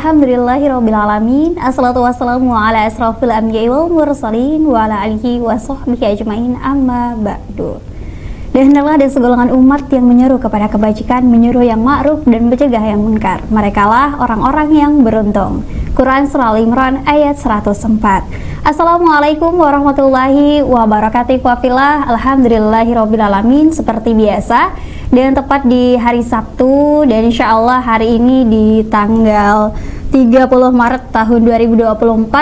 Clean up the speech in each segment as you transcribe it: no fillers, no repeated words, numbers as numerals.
Alhamdulillahirrabbilalamin. Assalatu wassalamu ala asrafil anbiya'i wal mursalin wa ala alihi wa sahbihi ajma'in, amma ba'du. Dan hendaklah ada segolongan umat yang menyeru kepada kebajikan, menyuruh yang ma'ruf dan mencegah yang munkar. Merekalah orang-orang yang beruntung. Quran Surah Al-Imran ayat 104. Assalamualaikum warahmatullahi wabarakatuh. Wafillah, alhamdulillahirrabbilalamin. Seperti biasa, dan tepat di hari Sabtu, dan insya Allah hari ini di tanggal 30 Maret tahun 2024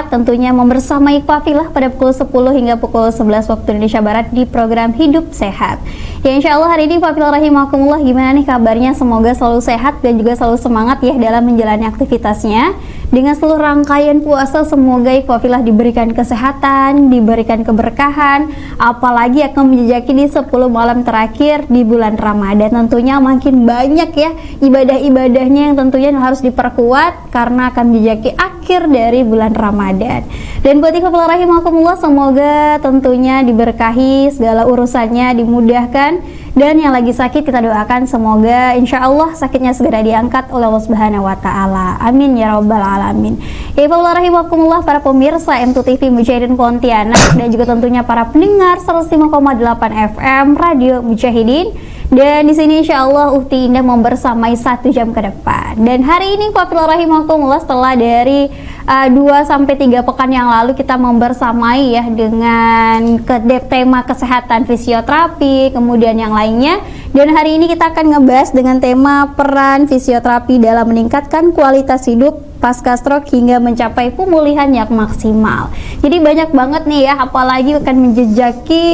tentunya membersamai Wafillah pada pukul 10 hingga pukul 11 waktu Indonesia Barat di program Hidup Sehat. Ya insya Allah hari ini Wafillah rahimakumullah, gimana nih kabarnya? Semoga selalu sehat dan juga selalu semangat ya dalam menjalani aktivitasnya. Dengan seluruh rangkaian puasa, semoga Wafillah diberikan kesehatan, diberikan keberkahan, apalagi akan menjejaki di 10 malam terakhir di bulan Ramadan. Tentunya makin banyak ya ibadah-ibadahnya yang tentunya harus diperkuat karena akan menjejaki akhir dari bulan Ramadan. Dan buat Wafillah rahimakumullah, semoga tentunya diberkahi, segala urusannya dimudahkan. Dan yang lagi sakit kita doakan semoga insya Allah sakitnya segera diangkat oleh Allah Subhanahu Wa Taala. Amin ya Rabbal Alamin. Wafillah rahimakumullah, para pemirsa M2 TV Mujahidin Pontianak dan juga tentunya para pendengar 105,8 FM Radio Mujahidin. Dan di sini insya Allah Uhti Indah membersamai 1 jam ke depan. Dan hari ini Wafillah rahimakumullah, setelah dari 2-3 pekan yang lalu kita membersamai ya dengan tema kesehatan fisioterapi, kemudian yang lainnya. Dan hari ini kita akan ngebahas dengan tema peran fisioterapi dalam meningkatkan kualitas hidup pasca stroke hingga mencapai pemulihan yang maksimal. Jadi banyak banget nih ya, apalagi akan menjejaki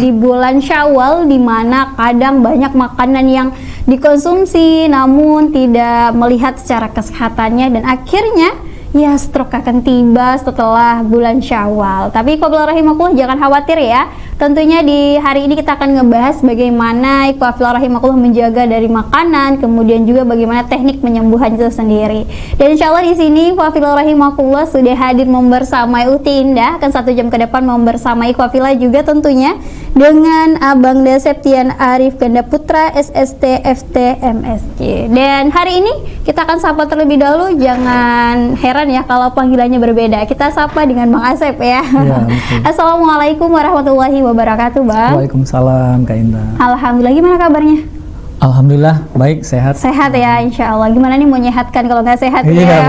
di bulan Syawal, di mana kadang banyak makanan yang dikonsumsi namun tidak melihat secara kesehatannya, dan akhirnya ya stroke akan tiba setelah bulan Syawal. Tapi Wafillah rahimakumullah jangan khawatir ya. Tentunya di hari ini kita akan ngebahas bagaimana Wafillah rahimakumullah menjaga dari makanan, kemudian juga bagaimana teknik penyembuhan itu sendiri. Dan insya Allah di sini Wafillah rahimakumullah sudah hadir membersamai Uhti Indah, akan 1 jam ke depan membersamai Wafillah juga tentunya dengan Abang Septian Arif Ganda Putra SST FT MSc. Dan hari ini kita akan sapa terlebih dahulu, jangan heran ya kalau panggilannya berbeda. Kita sapa dengan Bang Asep ya. Assalamualaikum warahmatullahi wabarakatuh, Bang. Waalaikumsalam, Kak Indah. Alhamdulillah, gimana kabarnya? Alhamdulillah baik, sehat. Sehat ya, insya Allah. Gimana nih menyehatkan kalau nggak sehat iya, ya?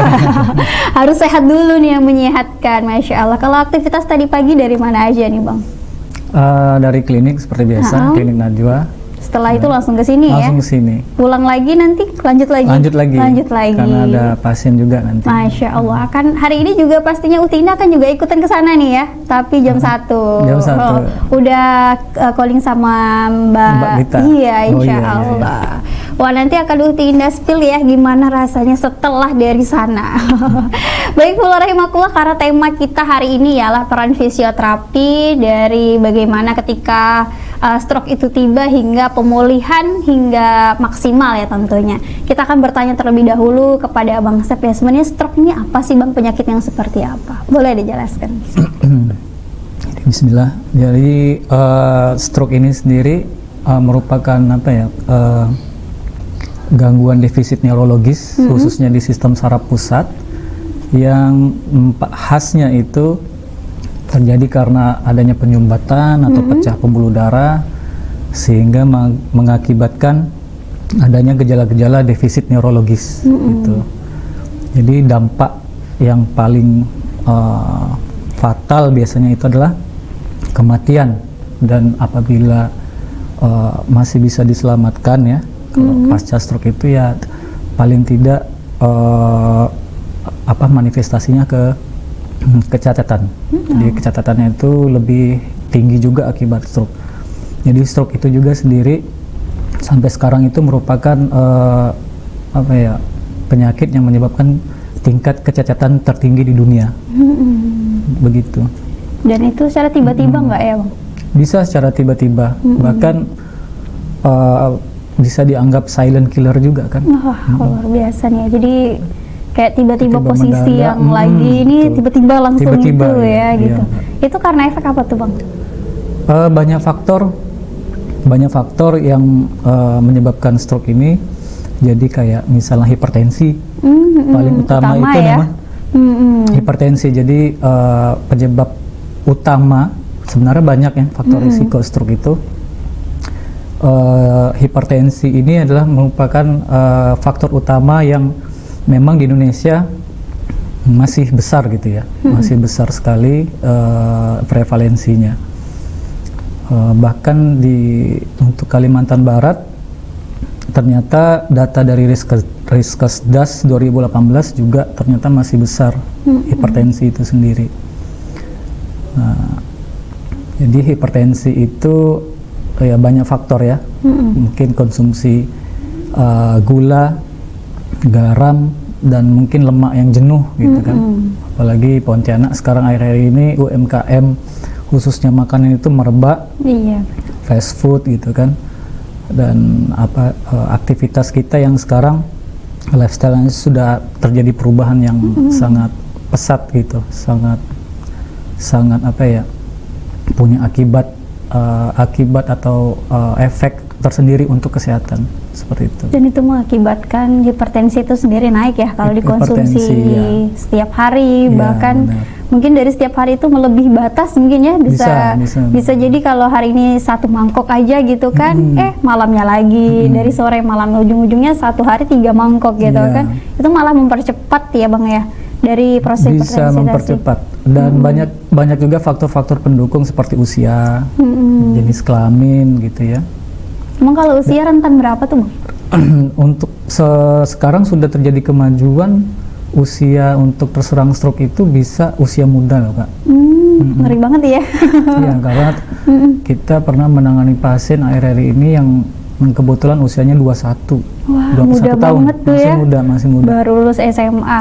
Harus sehat dulu nih yang menyehatkan, masya Allah. Kalau aktivitas tadi pagi dari mana aja nih, Bang? Dari klinik seperti biasa, klinik Najwa. Setelah itu langsung ke sini ya? Langsung ke sini. Pulang lagi nanti lanjut lagi? Lanjut lagi. Karena ada pasien juga nanti. Masya Allah. Kan hari ini juga pastinya Uhti Indah akan juga ikutan ke sana nih ya? Tapi jam 1. Jam 1. Oh, udah calling sama Mbak Gita. Iya, insya iya, Allah. Iya. Wah, nanti akan Uhti Indah spill ya gimana rasanya setelah dari sana. Baik, Wafillah rahimakumullah, karena tema kita hari ini ialah peran fisioterapi dari bagaimana ketika stroke itu tiba hingga pemulihan hingga maksimal ya tentunya. Kita akan bertanya terlebih dahulu kepada Bang Sep ya, sebenarnya stroke ini apa sih Bang, penyakit yang seperti apa? Boleh dijelaskan? Bismillah. Jadi stroke ini sendiri merupakan apa ya? Gangguan defisit neurologis khususnya di sistem saraf pusat yang khasnya itu terjadi karena adanya penyumbatan atau pecah pembuluh darah sehingga mengakibatkan adanya gejala-gejala defisit neurologis gitu. Jadi dampak yang paling fatal biasanya itu adalah kematian, dan apabila masih bisa diselamatkan ya, kalau pasca stroke itu ya paling tidak manifestasinya ke kecacatan. Jadi kecacatannya itu lebih tinggi juga akibat stroke. Jadi stroke itu juga sendiri sampai sekarang itu merupakan penyakit yang menyebabkan tingkat kecacatan tertinggi di dunia. Begitu. Dan itu secara tiba-tiba nggak ya, Bang? Bisa secara tiba-tiba, bahkan bisa dianggap silent killer juga kan. Luar biasa nih. Jadi kayak tiba-tiba posisi mendadak, yang lagi ini tiba-tiba langsung tiba-tiba, itu ya gitu. Iya. Itu karena efek apa tuh, Bang? Banyak faktor yang menyebabkan stroke ini. Jadi kayak misalnya hipertensi, Paling utama itu ya? memang hipertensi. Jadi penyebab utama sebenarnya banyak ya faktor risiko stroke itu. Hipertensi ini adalah merupakan faktor utama yang memang di Indonesia masih besar gitu ya, masih besar sekali prevalensinya. Bahkan untuk Kalimantan Barat ternyata data dari Riskesdas 2018 juga ternyata masih besar hipertensi itu sendiri. Nah, jadi hipertensi itu ya banyak faktor ya, mungkin konsumsi gula, garam, dan mungkin lemak yang jenuh gitu kan. Apalagi Pontianak sekarang akhir-akhir ini UMKM khususnya makanan itu merebak, fast food gitu kan. Dan aktivitas kita yang sekarang lifestyle-nya sudah terjadi perubahan yang sangat pesat gitu, sangat punya akibat atau efek tersendiri untuk kesehatan seperti itu. Dan itu mengakibatkan hipertensi itu sendiri naik ya kalau dikonsumsi setiap hari, bahkan mungkin dari setiap hari itu melebihi batas mungkin ya, bisa jadi kalau hari ini 1 mangkok aja gitu kan, malamnya lagi, dari sore malam, ujung-ujungnya 1 hari 3 mangkok gitu kan, itu malah mempercepat ya Bang ya dari proses hipertensi. Bisa mempercepat. Dan banyak juga faktor-faktor pendukung seperti usia, jenis kelamin gitu ya. Emang kalau usia rentan berapa tuh Bang? Untuk sekarang sudah terjadi kemajuan, usia untuk terserang stroke itu bisa usia muda loh Kak. Ngeri banget ya. Iya, karena kita pernah menangani pasien akhir-akhir ini yang kebetulan usianya 21. Wah, 21 muda tahun. Banget tuh masih muda. Baru lulus SMA,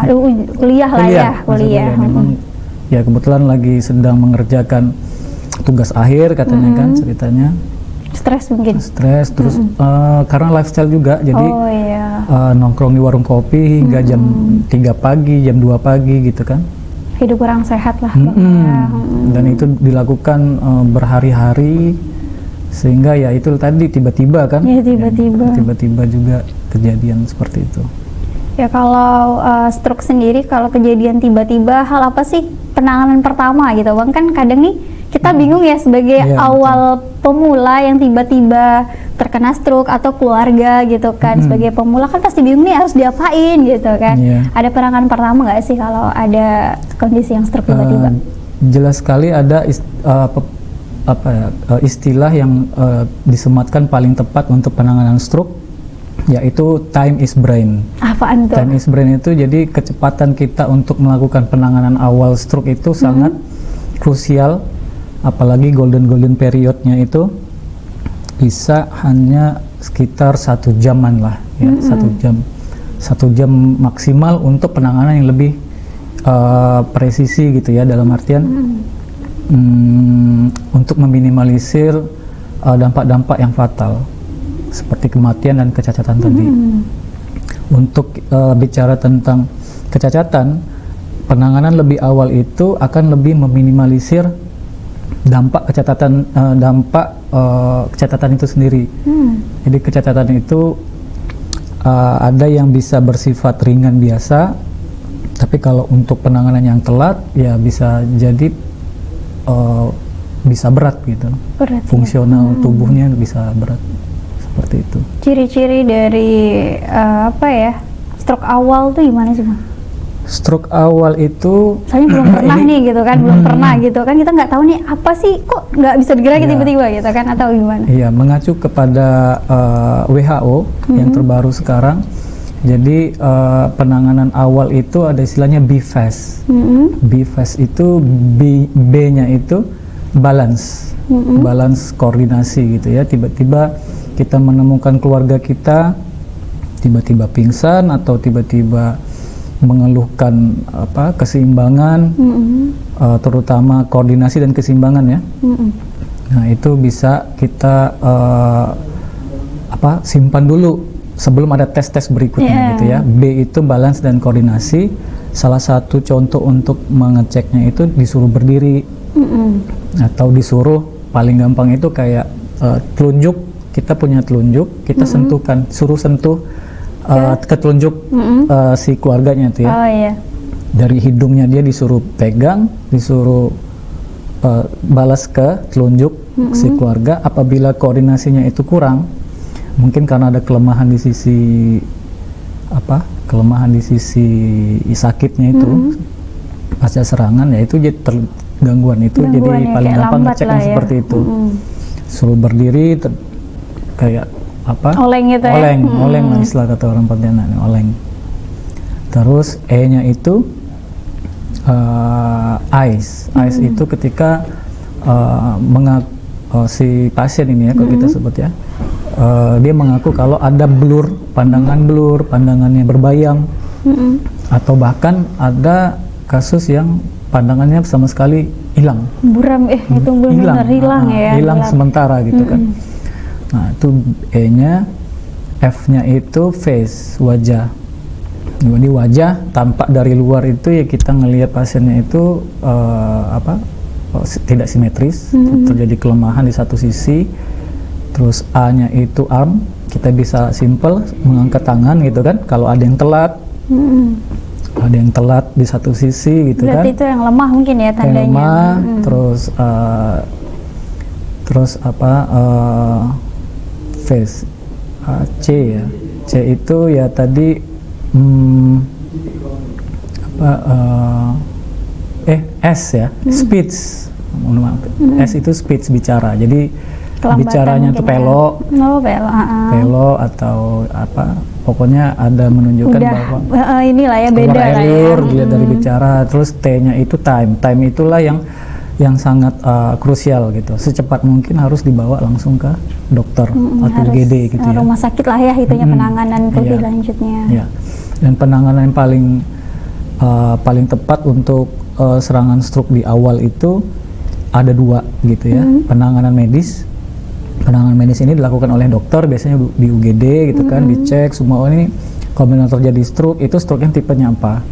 kuliah lah ya, kuliah. Memang ya kebetulan lagi sedang mengerjakan tugas akhir katanya kan ceritanya. Stres mungkin. Stres, terus karena lifestyle juga, jadi nongkrong di warung kopi hingga jam 3 pagi, jam 2 pagi gitu kan. Hidup kurang sehat lah. Dan itu dilakukan berhari-hari, sehingga ya itu tadi tiba-tiba kan. Ya, tiba-tiba juga kejadian seperti itu. Ya kalau stroke sendiri, kalau kejadian tiba-tiba, hal apa sih penanganan pertama gitu Bang? Kan kadang nih kita bingung ya sebagai awal pemula yang tiba-tiba terkena stroke atau keluarga gitu kan, sebagai pemula kan pasti bingung nih harus diapain gitu kan. Ada penanganan pertama nggak sih kalau ada kondisi yang stroke tiba-tiba? Jelas sekali ada istilah yang disematkan paling tepat untuk penanganan stroke, yaitu time is brain. Apaan tuh? Time is brain itu jadi kecepatan kita untuk melakukan penanganan awal stroke itu sangat krusial. Apalagi golden periodnya itu bisa hanya sekitar 1 jaman lah ya, 1 jam maksimal untuk penanganan yang lebih presisi gitu ya, dalam artian untuk meminimalisir dampak-dampak yang fatal seperti kematian dan kecacatan tadi. Untuk bicara tentang kecacatan, penanganan lebih awal itu akan lebih meminimalisir dampak kecacatan itu sendiri. Jadi kecacatan itu ada yang bisa bersifat ringan biasa, tapi kalau untuk penanganan yang telat ya bisa jadi bisa berat gitu. Fungsional tubuhnya bisa berat, seperti itu. Ciri-ciri dari stroke awal tuh gimana sih Bang? Stroke awal itu saya belum pernah nih gitu kan, belum pernah gitu kan, kita nggak tahu nih apa sih kok nggak bisa digerakin tiba-tiba gitu kan, atau gimana? Iya, mengacu kepada WHO yang terbaru sekarang. Jadi penanganan awal itu ada istilahnya BFAST. BFAST itu B-nya itu balance, balance koordinasi gitu ya. Tiba-tiba kita menemukan keluarga kita tiba-tiba pingsan atau tiba-tiba mengeluhkan keseimbangan, terutama koordinasi dan keseimbangan ya. Nah itu bisa kita simpan dulu sebelum ada tes-tes berikutnya gitu ya. B itu balance dan koordinasi. Salah satu contoh untuk mengeceknya itu disuruh berdiri, atau disuruh, paling gampang itu kayak telunjuk. Kita punya telunjuk, kita sentuhkan, suruh sentuh ketelunjuk si keluarganya tuh ya. Oh iya. Dari hidungnya dia disuruh pegang, disuruh balas ke telunjuk si keluarga. Apabila koordinasinya itu kurang, mungkin karena ada kelemahan di sisi sakitnya itu pasca serangan, ya itu jadi gangguan itu jadi paling gampang ngeceknya seperti itu. Suruh berdiri kayak oleng gitu ya. Oleng lah istilah kata orang Pontianak, oleng. Terus E-nya itu ice itu ketika si pasien ini ya, kalau kita sebut ya, dia mengaku kalau ada pandangannya berbayang, atau bahkan ada kasus yang pandangannya sama sekali hilang, buram, itu benar hilang ya, hilang sementara gitu kan. Nah itu E-nya. F-nya itu face, wajah. Jadi wajah tampak dari luar itu ya, kita ngelihat pasiennya itu tidak simetris, terjadi kelemahan di satu sisi. Terus A-nya itu arm, kita bisa simple mengangkat tangan gitu kan, kalau ada yang telat. Ada yang telat di satu sisi gitu. Berarti kan itu yang lemah mungkin ya tandanya. Yang lemah. Terus face, C ya, C itu ya tadi S ya, speech. S itu speech, bicara. Jadi bicaranya tuh pelo, pelo atau pokoknya ada menunjukkan bahwa inilah ya, beda lah ya. Dilihat dari bicara. Terus T-nya itu time itulah yang sangat krusial gitu. Secepat mungkin harus dibawa langsung ke dokter atau UGD gitu ya. Rumah sakit lah ya, itunya penanganan lebih lanjutnya. Iya. Dan penanganan yang paling tepat untuk serangan stroke di awal itu ada 2 gitu ya. Penanganan medis ini dilakukan oleh dokter, biasanya di UGD gitu kan, dicek semua ini kalau benar terjadi stroke, itu stroke-nya tipenya apa.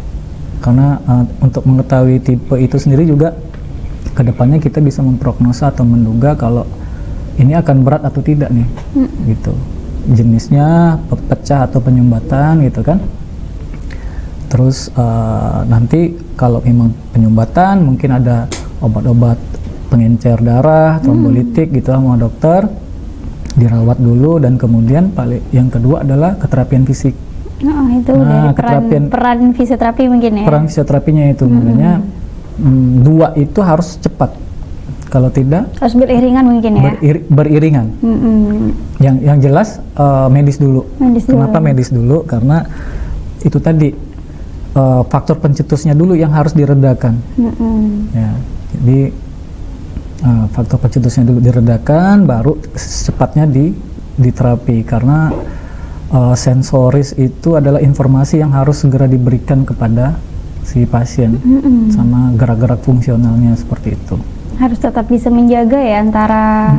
Karena untuk mengetahui tipe itu sendiri juga kedepannya kita bisa memprognosa atau menduga kalau ini akan berat atau tidak nih, gitu. Jenisnya pecah atau penyumbatan gitu kan. Terus nanti kalau memang penyumbatan mungkin ada obat-obat pengencer darah, trombolitik gitu sama dokter, dirawat dulu, dan kemudian yang kedua adalah keterapian fisik. Itu dari peran fisioterapi mungkin ya. Peran fisioterapinya itu makanya 2 itu harus cepat. Kalau tidak harus beriringan mungkin ya. Beriringan. Yang jelas medis dulu. Kenapa medis dulu? Karena itu tadi faktor pencetusnya dulu yang harus diredakan. Ya, jadi faktor pencetusnya dulu diredakan, baru secepatnya diterapi. Karena sensoris itu adalah informasi yang harus segera diberikan kepada si pasien, sama gerak-gerak fungsionalnya seperti itu. Harus tetap bisa menjaga ya antara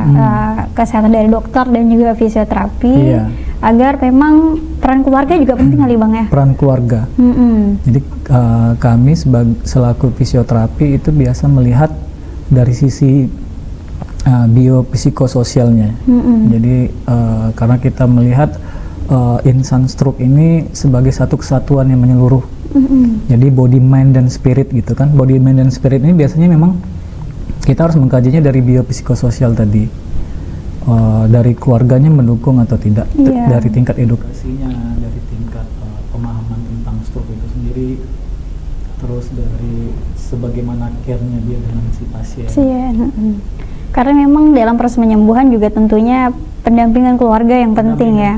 kesehatan dari dokter dan juga fisioterapi, agar memang peran keluarga juga penting kali Bang ya. Peran keluarga. Jadi kami selaku fisioterapi itu biasa melihat dari sisi biopsikososialnya. Jadi karena kita melihat insan stroke ini sebagai satu kesatuan yang menyeluruh. Jadi body, mind, dan spirit gitu kan. Body, mind, dan spirit ini biasanya memang kita harus mengkajinya dari biopsikososial tadi. Dari keluarganya mendukung atau tidak, dari tingkat edukasinya, dari tingkat pemahaman tentang stroke itu sendiri, terus dari sebagaimana care-nya dia dengan si pasien. Karena memang dalam proses penyembuhan juga tentunya pendampingan keluarga yang penting ya.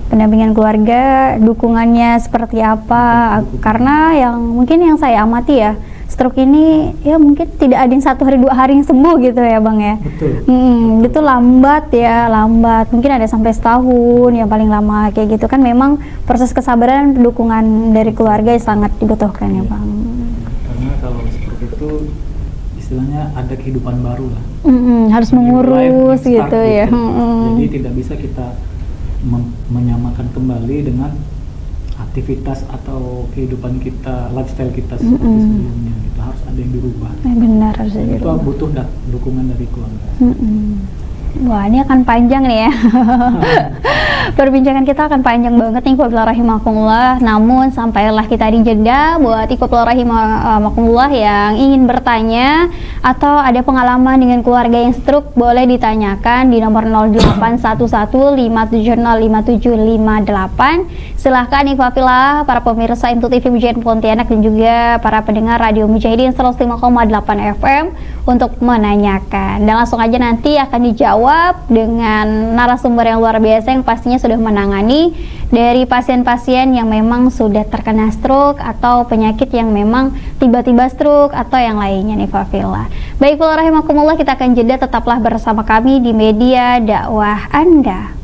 Pendampingan keluarga, dukungannya seperti apa? Karena mungkin yang saya amati ya, stroke ini ya mungkin tidak ada yang 1 hari 2 hari yang sembuh gitu ya Bang ya. Betul. Itu lambat. Mungkin ada sampai setahun yang paling lama kayak gitu kan. Memang proses kesabaran, dukungan dari keluarga sangat dibutuhkan ya Bang. Karena kalau stroke itu istilahnya ada kehidupan baru lah. Harus mengurus gitu ya. Jadi tidak bisa kita menyamakan kembali dengan aktivitas atau kehidupan kita, lifestyle kita seperti sebelumnya. Itu harus ada yang dirubah. Benar, harus dirubah. Itu butuh dukungan dari keluarga. Wah, ini akan panjang nih ya. Perbincangan kita akan panjang banget nih, ikhwatul rahimakumullah. Namun sampailah kita di jeda buat ikhwatul rahimakumullah yang ingin bertanya atau ada pengalaman dengan keluarga yang stroke, boleh ditanyakan di nomor 081150575758. Silahkan ikhwafillah para pemirsa Intu TV Mujahidin Pontianak dan juga para pendengar Radio Mujahidin 105,8 FM untuk menanyakan. Dan langsung aja nanti akan dijawab dengan narasumber yang luar biasa yang pastinya sudah menangani dari pasien-pasien yang memang sudah terkena stroke atau penyakit yang memang tiba-tiba stroke atau yang lainnya nih Fafillah. Baik, rahimakumullah, kita akan jeda, tetaplah bersama kami di media dakwah Anda.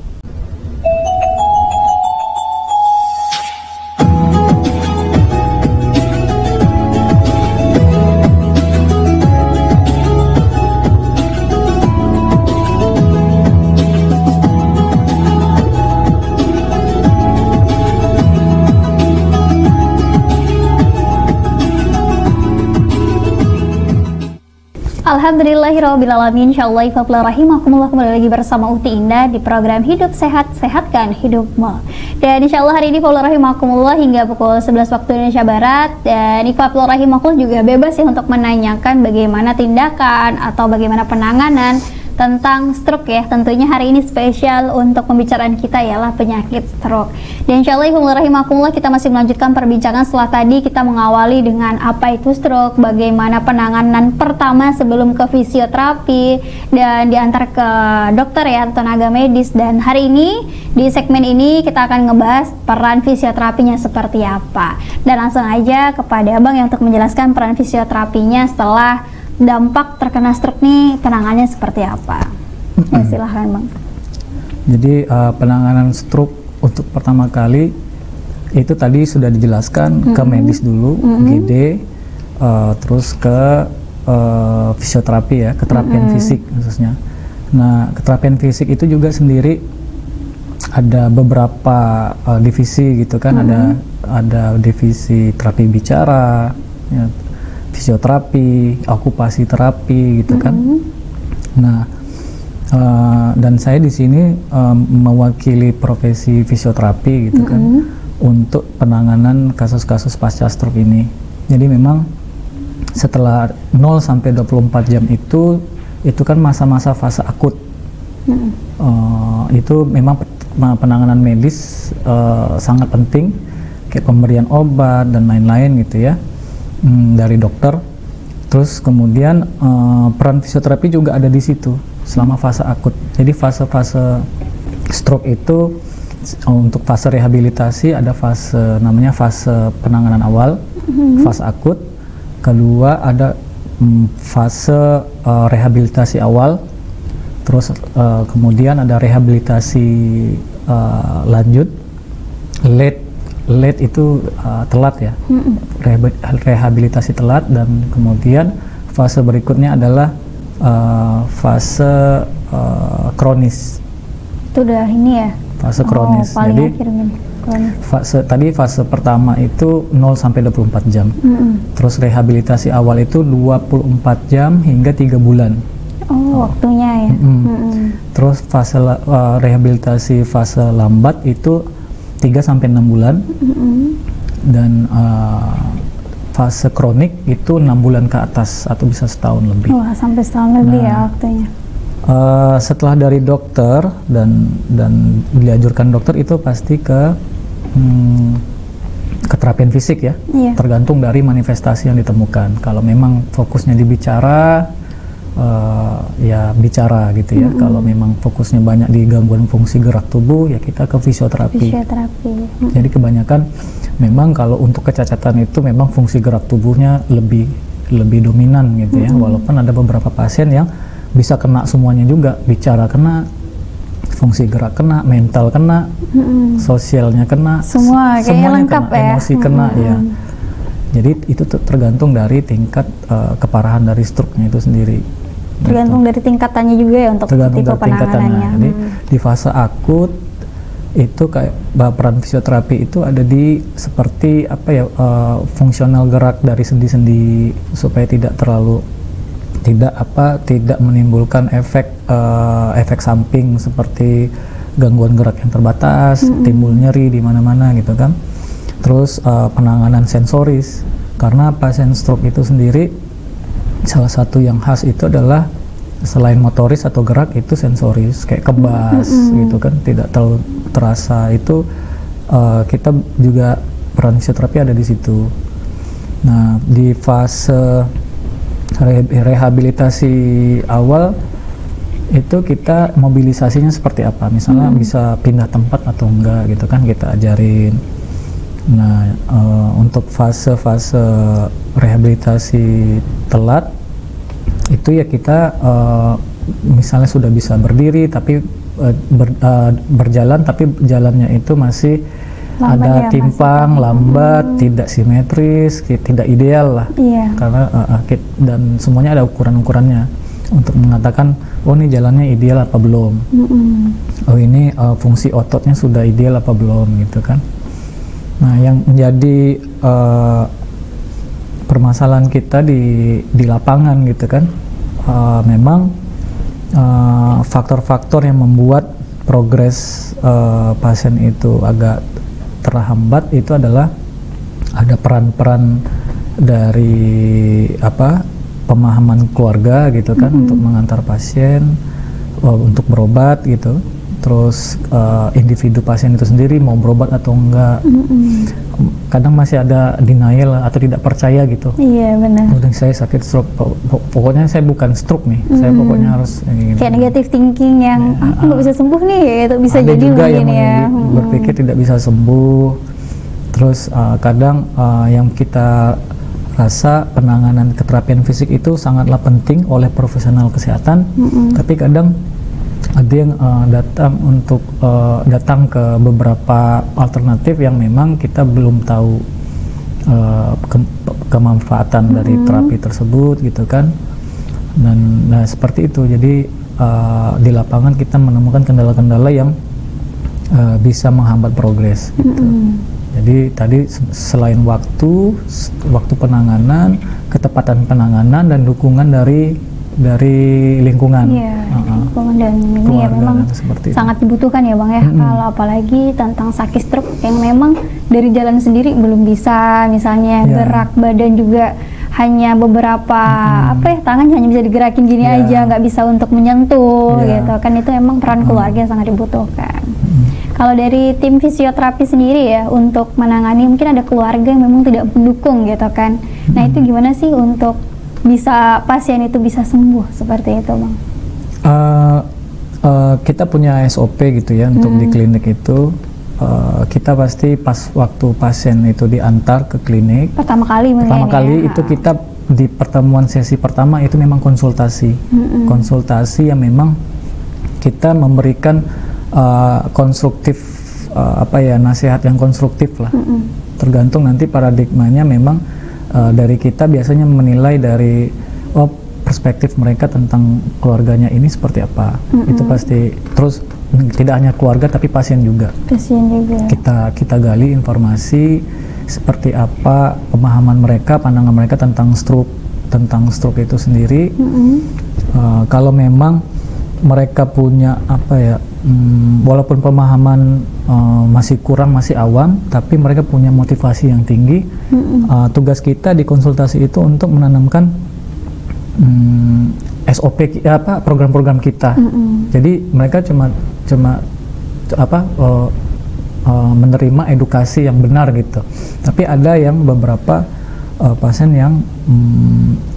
Alhamdulillahirrahmanirrahim. Insyaallah ifafla rahimakumullah, kembali lagi bersama Ukti Indah di program Hidup Sehat, Sehatkan Hidupmu. Dan insyaallah hari ini ifafla rahimakumullah hingga pukul 11 waktu Indonesia Barat. Dan ifafla rahimakumullah juga bebas ya untuk menanyakan bagaimana tindakan atau bagaimana penanganan tentang stroke ya. Tentunya hari ini spesial untuk pembicaraan kita ialah penyakit stroke. Dan insyaallah ifafla rahimakumullah kita masih melanjutkan perbincangan setelah tadi kita mengawali dengan apa itu stroke, bagaimana penanganan pertama sebelum ke fisioterapi dan diantar ke dokter ya, tenaga medis. Dan hari ini di segmen ini kita akan ngebahas peran fisioterapinya seperti apa. Dan langsung aja kepada Abang yang untuk menjelaskan peran fisioterapinya setelah dampak terkena stroke nih, penanganannya seperti apa? Ya, silahkan Bang. Jadi penanganan stroke untuk pertama kali itu tadi sudah dijelaskan ke medis dulu, GD, terus ke fisioterapi ya, keterapian fisik khususnya. Nah, keterapian fisik itu juga sendiri ada beberapa divisi gitu kan, ada divisi terapi bicara, ya, fisioterapi, okupasi terapi gitu kan. Nah, dan saya di sini mewakili profesi fisioterapi gitu kan untuk penanganan kasus-kasus pasca stroke ini. Jadi memang setelah 0 sampai 24 jam itu kan masa-masa fase akut. Itu memang penanganan medis sangat penting, kayak pemberian obat dan lain-lain gitu ya, dari dokter. Terus kemudian peran fisioterapi juga ada di situ selama fase akut. Jadi fase-fase stroke itu untuk fase rehabilitasi ada fase namanya fase penanganan awal, fase akut. Kedua ada fase rehabilitasi awal. Terus kemudian ada rehabilitasi lanjut, late itu telat ya, rehabilitasi telat. Dan kemudian fase berikutnya adalah fase kronis. Itu udah ini ya, fase kronis. Jadi fase pertama itu 0 sampai 24 jam. Terus rehabilitasi awal itu 24 jam hingga 3 bulan. Waktunya ya. Terus fase rehabilitasi fase lambat itu 3 sampai 6 bulan. Dan fase kronik itu 6 bulan ke atas atau bisa setahun lebih. Wah, sampai setahun lebih ya waktunya. Setelah dari dokter dan dianjurkan dokter itu pasti ke keterapian fisik ya. Tergantung dari manifestasi yang ditemukan. Kalau memang fokusnya di bicara, ya bicara gitu ya. Kalau memang fokusnya banyak di gangguan fungsi gerak tubuh, ya kita ke fisioterapi. Jadi kebanyakan memang kalau untuk kecacatan itu memang fungsi gerak tubuhnya lebih dominan gitu ya. Walaupun ada beberapa pasien yang bisa kena semuanya juga, bicara kena, fungsi gerak kena, mental kena, sosialnya kena, semuanya lengkap kena, ya. Emosi kena ya. Jadi itu tergantung dari tingkat keparahan dari stroke-nya itu sendiri. Tergantung dari tingkatannya juga ya untuk tipe penanganannya. Jadi di fase akut itu kayak peran fisioterapi itu ada di seperti apa ya, fungsional gerak dari sendi-sendi supaya tidak terlalu tidak menimbulkan efek samping seperti gangguan gerak yang terbatas, timbul nyeri di mana-mana gitu kan. Terus penanganan sensoris, karena pasien stroke itu sendiri salah satu yang khas itu adalah selain motoris atau gerak itu sensoris, kayak kebas gitu kan, tidak terlalu terasa. Itu kita juga peran fisioterapi ada di situ. Nah, di fase rehabilitasi awal itu kita mobilisasinya seperti apa, misalnya bisa pindah tempat atau enggak gitu kan, kita ajarin. Nah, untuk fase-fase rehabilitasi telat itu ya kita misalnya sudah bisa berdiri tapi berjalan, tapi jalannya itu masih lambat, ada timpang, lambat, tidak simetris, tidak ideal lah. Karena dan semuanya ada ukuran-ukurannya untuk mengatakan, oh ini jalannya ideal apa belum, oh ini fungsi ototnya sudah ideal apa belum gitu kan. Nah, yang menjadi permasalahan kita di lapangan gitu kan, memang faktor-faktor yang membuat progres pasien itu agak terhambat itu adalah ada peran-peran dari pemahaman keluarga gitu kan, untuk mengantar pasien untuk berobat gitu. Terus individu pasien itu sendiri mau berobat atau enggak, kadang masih ada denial atau tidak percaya gitu. Iya, benar. Udah saya sakit stroke, pokoknya saya bukan stroke nih, saya pokoknya harus kayak negative thinking yang aku nggak bisa sembuh nih, itu bisa ada jadi juga mungkin yang berpikir tidak bisa sembuh. Terus kadang yang kita rasa penanganan keterapian fisik itu sangatlah penting oleh profesional kesehatan, tapi kadang ada yang datang ke beberapa alternatif yang memang kita belum tahu kemanfaatan dari terapi tersebut gitu kan. Dan seperti itu, jadi di lapangan kita menemukan kendala-kendala yang bisa menghambat progres gitu. Jadi tadi selain waktu penanganan, ketepatan penanganan, dan dukungan dari lingkungan. Lingkungan dan ini ya memang sangat dibutuhkan ya Bang ya. Kalau apalagi tentang sakit stroke yang memang dari jalan sendiri belum bisa, misalnya gerak badan juga hanya beberapa tangan hanya bisa digerakin gini aja, nggak bisa untuk menyentuh gitu kan. Itu emang peran keluarga yang sangat dibutuhkan. Kalau dari tim fisioterapi sendiri ya, untuk menangani mungkin ada keluarga yang memang tidak mendukung gitu kan. Nah, itu gimana sih untuk bisa pasien itu bisa sembuh seperti itu Bang? Kita punya SOP gitu ya untuk di klinik itu. Kita pasti pas waktu pasien itu diantar ke klinik pertama kali itu kita di pertemuan sesi pertama itu memang konsultasi yang memang kita memberikan konstruktif nasihat yang konstruktif lah. Tergantung nanti paradigmanya, memang dari kita biasanya menilai dari perspektif mereka tentang keluarganya ini seperti apa. Itu pasti. Terus tidak hanya keluarga tapi pasien juga. Kita gali informasi seperti apa pemahaman mereka, pandangan mereka tentang stroke itu sendiri. Kalau memang mereka punya walaupun pemahaman masih kurang, masih awam, tapi mereka punya motivasi yang tinggi. Tugas kita di konsultasi itu untuk menanamkan SOP program-program kita. Jadi mereka cuma menerima edukasi yang benar gitu. Tapi ada yang beberapa pasien yang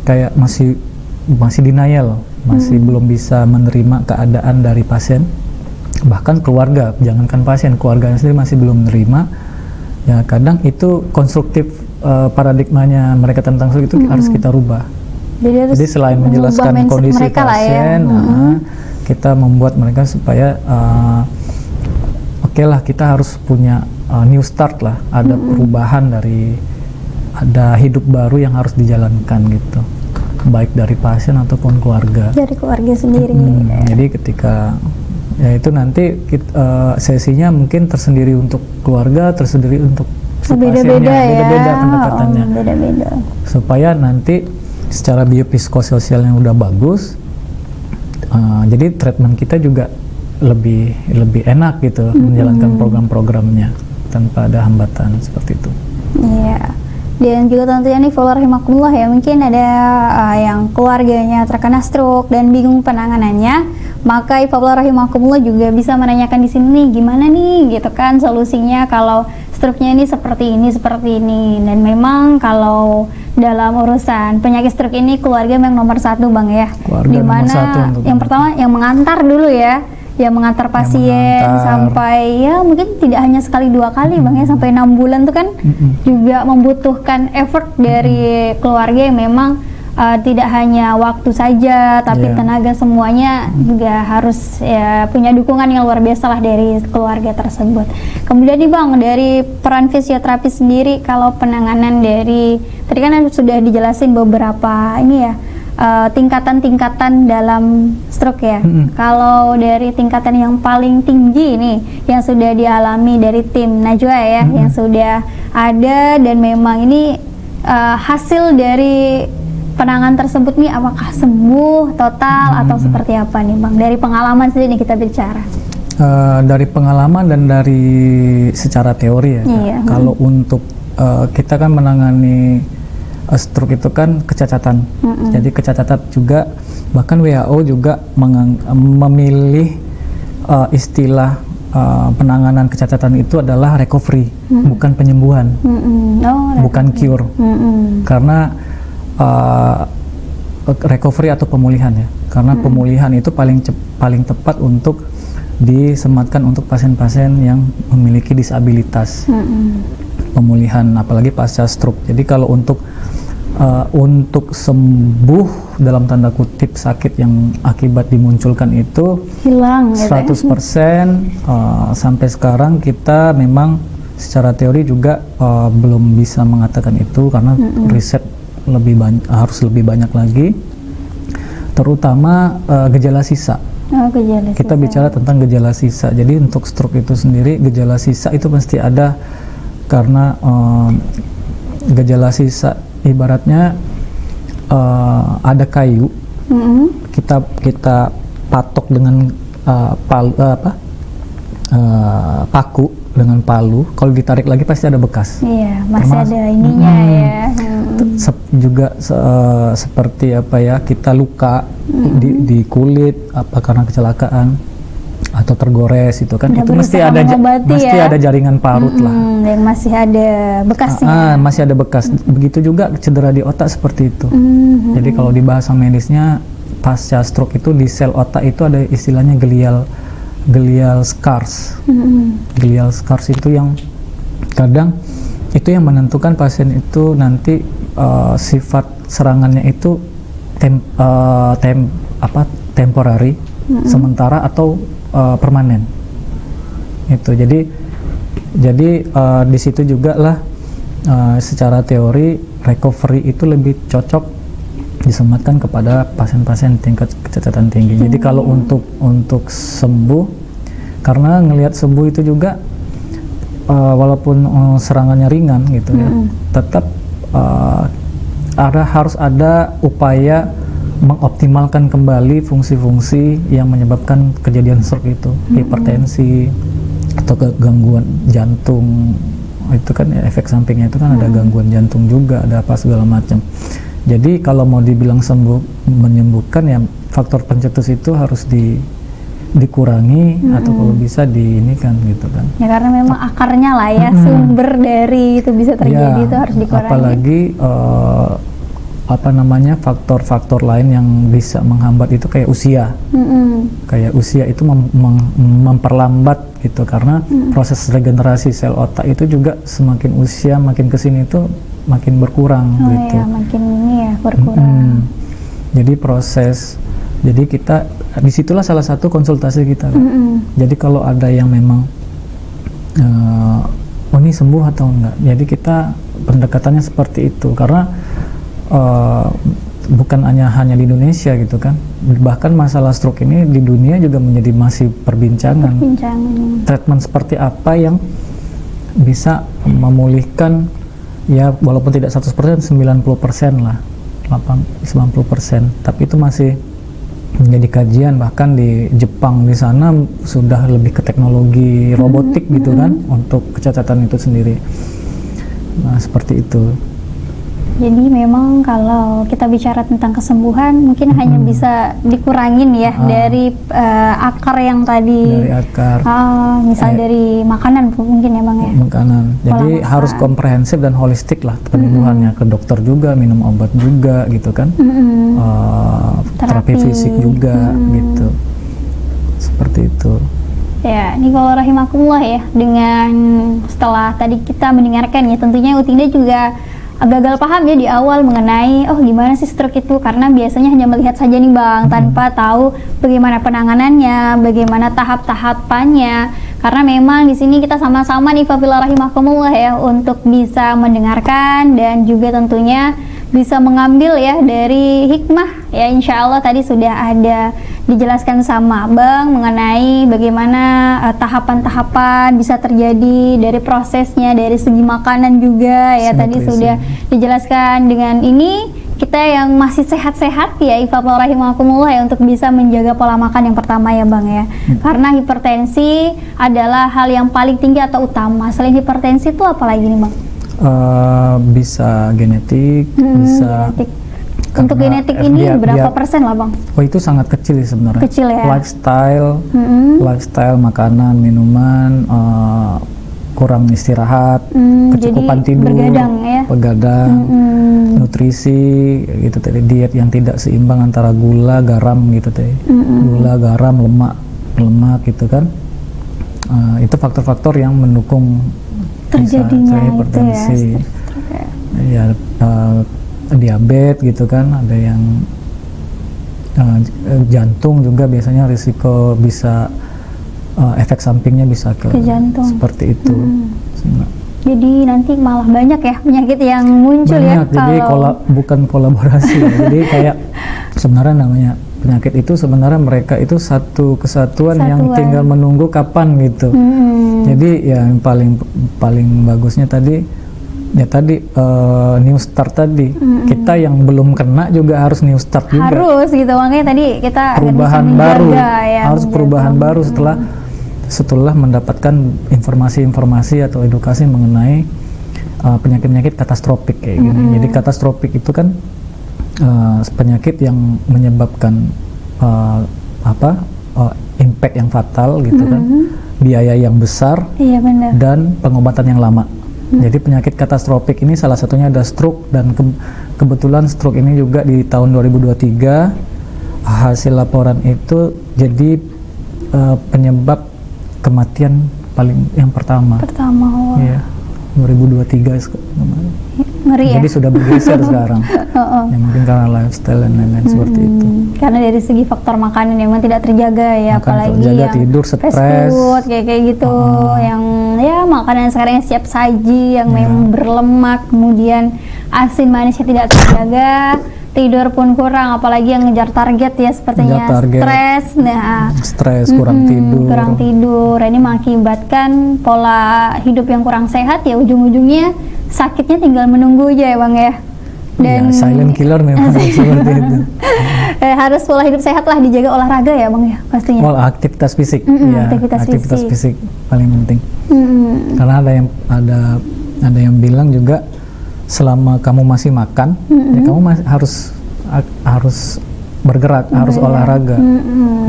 kayak masih denial, masih belum bisa menerima keadaan dari pasien. Bahkan keluarga, jangankan pasien, keluarga sendiri masih belum menerima. Ya kadang itu konstruktif, paradigmanya mereka tentang itu harus kita rubah. Jadi selain menjelaskan kondisi pasien, kita membuat mereka supaya lah kita harus punya new start lah, ada perubahan ada hidup baru yang harus dijalankan gitu, baik dari pasien ataupun keluarga. Dari keluarga sendiri. Jadi ketika itu nanti sesinya mungkin tersendiri untuk keluarga, tersendiri untuk si pasiennya, beda-beda pendekatannya. Supaya nanti secara biopsikososial yang udah bagus, jadi treatment kita juga lebih enak gitu, menjalankan program-programnya tanpa ada hambatan seperti itu. Iya. Dan juga tentunya nih follower rahimakumullah ya, mungkin ada yang keluarganya terkena stroke dan bingung penanganannya, maka follower rahimakumullah juga bisa menanyakan di sini nih, gimana nih gitu kan solusinya kalau stroke-nya ini seperti ini. Dan memang kalau dalam urusan penyakit stroke ini keluarga memang nomor satu Bang ya. Dimana yang pertama yang mengantar dulu ya, yang mengantar pasien sampai ya mungkin tidak hanya sekali 2 kali Bang ya, sampai 6 bulan tuh kan juga membutuhkan effort dari keluarga yang memang tidak hanya waktu saja tapi tenaga semuanya juga harus ya, punya dukungan yang luar biasa lah dari keluarga tersebut. Kemudian nih Bang, dari peran fisioterapi sendiri kalau penanganan dari tadi kan sudah dijelasin beberapa ini ya, tingkatan-tingkatan dalam stroke ya. Kalau dari tingkatan yang paling tinggi nih yang sudah dialami dari tim Najwa ya, yang sudah ada dan memang ini hasil dari penanganan tersebut nih, apakah sembuh total atau seperti apa nih Bang? Dari pengalaman sendiri nih kita bicara. Dari pengalaman dan dari secara teori ya. Kalau untuk kita kan menangani stroke itu kan kecacatan, jadi kecacatan juga, bahkan WHO juga memilih istilah penanganan kecacatan itu adalah recovery, bukan penyembuhan, bukan cure, karena recovery atau pemulihan ya, karena pemulihan itu paling tepat untuk disematkan untuk pasien-pasien yang memiliki disabilitas. Pemulihan apalagi pasca stroke. Jadi kalau untuk sembuh dalam tanda kutip sakit yang akibat dimunculkan itu hilang 100%, sampai sekarang kita memang secara teori juga belum bisa mengatakan itu, karena riset harus lebih banyak lagi, terutama gejala sisa. Kita bicara tentang gejala sisa. Jadi untuk stroke itu sendiri gejala sisa itu pasti ada, karena gejala sisa ibaratnya ada kayu, kita patok dengan paku dengan palu, kalau ditarik lagi pasti ada bekas. Iya, masih ada ininya ya. Juga seperti apa ya, kita luka di kulit apa karena kecelakaan atau tergores itu kan, itu mesti ada jaringan parut lah, yang masih ada bekasnya. Masih ada bekas. Begitu juga cedera di otak seperti itu. Jadi kalau di bahasa medisnya pasca stroke itu di sel otak itu ada istilahnya glial scars. Glial scars itu yang kadang itu yang menentukan pasien itu nanti sifat serangannya itu temporary, sementara atau permanen. Itu jadi di situ juga lah secara teori recovery itu lebih cocok disematkan kepada pasien-pasien tingkat kecacatan tinggi. Jadi kalau untuk sembuh, karena ngelihat sembuh itu juga walaupun serangannya ringan gitu ya, tetap harus ada upaya mengoptimalkan kembali fungsi-fungsi yang menyebabkan kejadian stroke itu, hipertensi atau gangguan jantung, itu kan efek sampingnya itu kan ada gangguan jantung juga, ada apa segala macam. Jadi kalau mau dibilang sembuh, menyembuhkan ya, faktor pencetus itu harus dikurangi atau kalau bisa diinikan gitu kan. Ya karena memang akarnya lah ya, sumber dari itu bisa terjadi itu harus dikurangi. Apalagi faktor-faktor lain yang bisa menghambat itu kayak usia. Kayak usia itu memperlambat gitu, karena proses regenerasi sel otak itu juga semakin usia makin kesini itu makin berkurang gitu. Ya, makin ini ya berkurang. Jadi kita disitulah salah satu konsultasi kita. Jadi kalau ada yang memang ini sembuh atau enggak, jadi kita pendekatannya seperti itu, karena bukan hanya di Indonesia gitu kan, bahkan masalah stroke ini di dunia juga menjadi masih perbincangan. Treatment seperti apa yang bisa memulihkan ya, walaupun tidak 100%, 90% lah 90%, tapi itu masih menjadi kajian. Bahkan di Jepang di sana sudah lebih ke teknologi robotik gitu kan untuk kecacatan itu sendiri. Nah, seperti itu. Jadi memang kalau kita bicara tentang kesembuhan mungkin hanya bisa dikurangin ya dari akar yang tadi. Dari akar. Misalnya dari makanan mungkin ya Bang ya. Makanan. Jadi harus komprehensif dan holistik lah penyembuhannya, ke dokter juga, minum obat juga gitu kan. Terapi fisik juga gitu. Seperti itu. Ya, ini kalau rahimakumullah ya, dengan setelah tadi kita mendengarkan ya, tentunya Utinda juga gagal paham ya di awal mengenai gimana sih stroke itu, karena biasanya hanya melihat saja nih Bang, tanpa tahu bagaimana penanganannya, bagaimana tahap-tahapannya. Karena memang di sini kita sama-sama nih Fafillah rahimakumullah ya, untuk bisa mendengarkan dan juga tentunya bisa mengambil ya dari hikmah ya. Insya Allah tadi sudah ada dijelaskan sama Bang mengenai bagaimana tahapan-tahapan bisa terjadi dari prosesnya, dari segi makanan juga ya. Tadi sudah dijelaskan. Dengan ini kita yang masih sehat-sehat ya Ifafillah rahimakumullah ya, untuk bisa menjaga pola makan yang pertama ya Bang ya. Karena hipertensi adalah hal yang paling tinggi atau utama. Selain hipertensi itu apa lagi nih Bang? Bisa genetik, bisa genetik. Untuk genetik ini berapa persen lah Bang? Oh, itu sangat kecil sebenarnya. Kecil ya. Lifestyle, makanan, minuman, kurang istirahat, kecukupan tidur, begadang, nutrisi gitu tadi, diet yang tidak seimbang antara gula, garam gitu tadi, gula, garam, lemak gitu kan. Itu faktor-faktor yang mendukung terjadinya hipertensi, ya, diabetes gitu kan, ada yang jantung juga biasanya risiko bisa efek sampingnya bisa ke jantung, seperti itu. Jadi nanti malah banyak ya penyakit yang muncul ya. Jadi bukan kolaborasi ya. Jadi kayak sebenarnya namanya penyakit itu sebenarnya mereka itu satu kesatuan yang tinggal menunggu kapan gitu. Jadi yang paling bagusnya tadi new start tadi. Kita yang belum kena juga harus new start juga. Harus gitu, makanya tadi kita perubahan baru ya, harus perubahan baru setelah mendapatkan informasi atau edukasi mengenai penyakit-penyakit katastropik kayak gini. Jadi katastropik itu kan penyakit yang menyebabkan impact yang fatal gitu kan, biaya yang besar, dan pengobatan yang lama. Jadi penyakit katastropik ini salah satunya ada stroke, dan kebetulan stroke ini juga di tahun 2023 hasil laporan itu jadi penyebab kematian yang pertama. Ya, 2023 ngeri ya. Jadi sudah bergeser sekarang. Ya, mungkin karena lifestyle dan lain-lain seperti itu. Karena dari segi faktor makanan yang memang tidak terjaga ya, apalagi yang tidur, stres, kayak gitu, yang ya makanan sekarang yang siap saji, yang memang berlemak, kemudian asin manisnya tidak terjaga, tidur pun kurang, apalagi yang ngejar target ya, sepertinya stres, kurang tidur. Ini mengakibatkan pola hidup yang kurang sehat ya, ujung-ujungnya sakitnya tinggal menunggu aja ya Bang ya. Dan silent killer memang seperti itu. Harus pola hidup sehat lah, dijaga olahraga ya Bang ya pastinya. Aktivitas fisik, aktivitas fisik paling penting. Karena ada yang bilang juga selama kamu masih makan, ya kamu harus bergerak, harus olahraga.